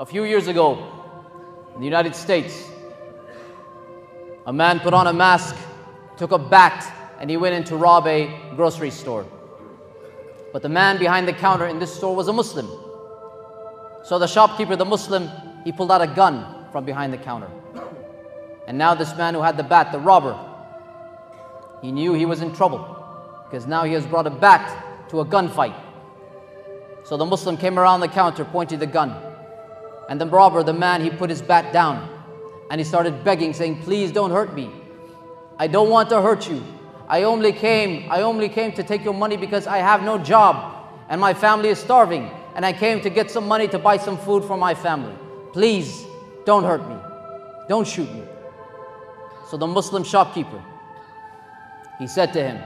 A few years ago, in the United States, a man put on a mask, took a bat, and he went in to rob a grocery store. But the man behind the counter in this store was a Muslim. So the shopkeeper, the Muslim, he pulled out a gun from behind the counter. And now this man who had the bat, the robber, he knew he was in trouble, because now he has brought a bat to a gunfight. So the Muslim came around the counter, pointed the gun. And the robber, the man, he put his bat down. And he started begging, saying, please don't hurt me. I don't want to hurt you. I only came to take your money because I have no job. And my family is starving. And I came to get some money to buy some food for my family. Please, don't hurt me. Don't shoot me. So the Muslim shopkeeper, he said to him,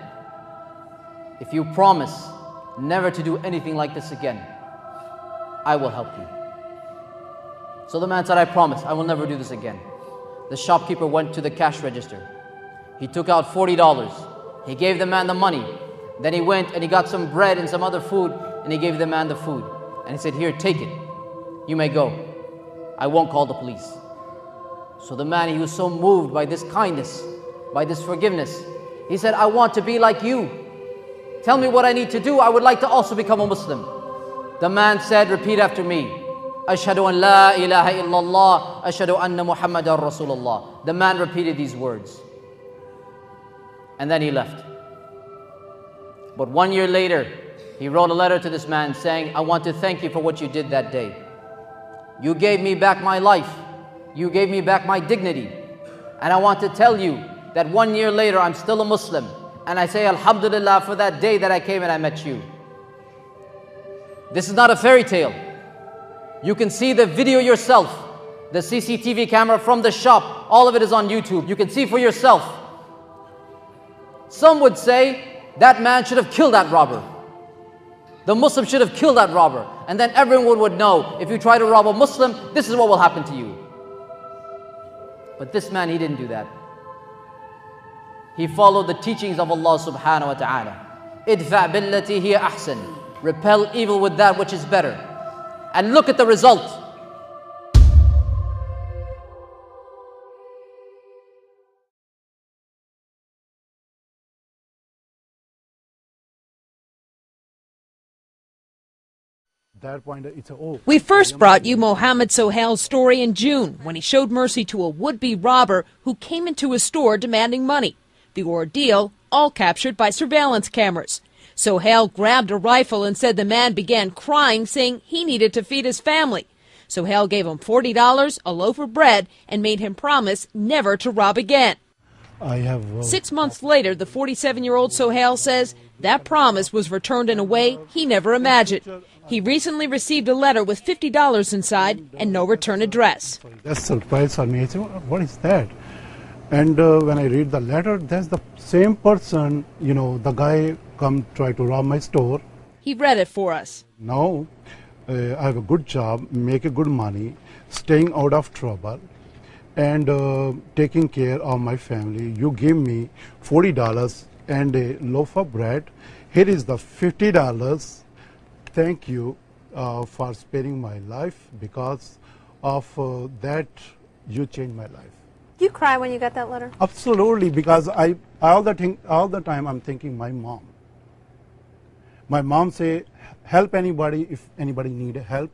if you promise never to do anything like this again, I will help you. So the man said, I promise, I will never do this again. The shopkeeper went to the cash register. He took out $40. He gave the man the money. Then he went and he got some bread and some other food, and he gave the man the food. And he said, here, take it. You may go. I won't call the police. So the man, he was so moved by this kindness, by this forgiveness. He said, I want to be like you. Tell me what I need to do. I would like to also become a Muslim. The man said, repeat after me. Ashhadu an la ilaha illallah, ashhadu anna Muhammadan Rasulullah. The man repeated these words. And then he left. But 1 year later, he wrote a letter to this man saying, I want to thank you for what you did that day. You gave me back my life. You gave me back my dignity. And I want to tell you that 1 year later, I'm still a Muslim. And I say, Alhamdulillah, for that day that I came and I met you. This is not a fairy tale. You can see the video yourself. The CCTV camera from the shop, all of it is on YouTube. You can see for yourself. Some would say that man should have killed that robber. The Muslim should have killed that robber. And then everyone would know, if you try to rob a Muslim, this is what will happen to you. But this man, he didn't do that. He followed the teachings of Allah subhanahu wa ta'ala. Idfa' billati hiya ahsan. Repel evil with that which is better. And look at the result. We first brought you Mohammed Sohail's story in June when he showed mercy to a would-be robber who came into his store demanding money. The ordeal, all captured by surveillance cameras. Sohail grabbed a rifle and said the man began crying, saying he needed to feed his family. Sohail gave him $40, a loaf of bread, and made him promise never to rob again. 6 months later, the 47-year-old Sohail says that promise was returned in a way he never imagined. He recently received a letter with $50 inside and no return address. That's a surprise for me. I said, what is that? And when I read the letter, that's the same person, the guy come try to rob my store. He read it for us. Now, I have a good job, make a good money, staying out of trouble, and taking care of my family. You give me $40 and a loaf of bread. Here is the $50. Thank you for sparing my life. Because of that, you changed my life. Did you cry when you got that letter? Absolutely, because all the time I'm thinking my mom. My mom say, help anybody if anybody need help.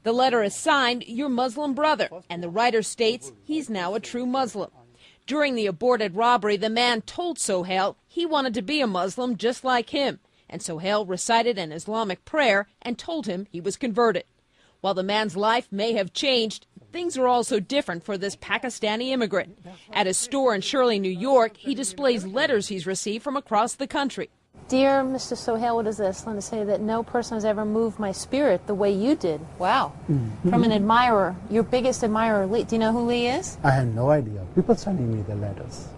The letter is signed, your Muslim brother, and the writer states he's now a true Muslim. During the aborted robbery, the man told Sohail he wanted to be a Muslim just like him, and Sohail recited an Islamic prayer and told him he was converted. While the man's life may have changed, things are also different for this Pakistani immigrant. At his store in Shirley, New York, he displays letters he's received from across the country. Dear Mr. Sohail, what is this? Let me say that no person has ever moved my spirit the way you did. Wow. From an admirer, your biggest admirer, Lee. Do you know who Lee is? I have no idea. People sending me the letters.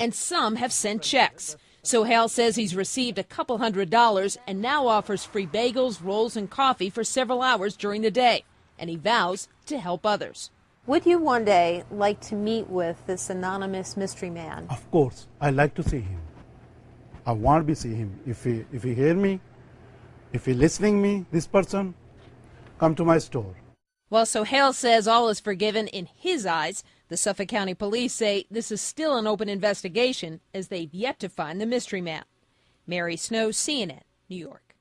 And some have sent checks. Sohail says he's received a couple $100 and now offers free bagels, rolls, and coffee for several hours during the day. And he vows to help others. Would you one day like to meet with this anonymous mystery man? Of course. I like to see him. I want to see him. If he hear me, if he listening me, this person, come to my store. While Sohail says all is forgiven in his eyes, the Suffolk County Police say this is still an open investigation as they've yet to find the mystery man. Mary Snow, CNN, New York.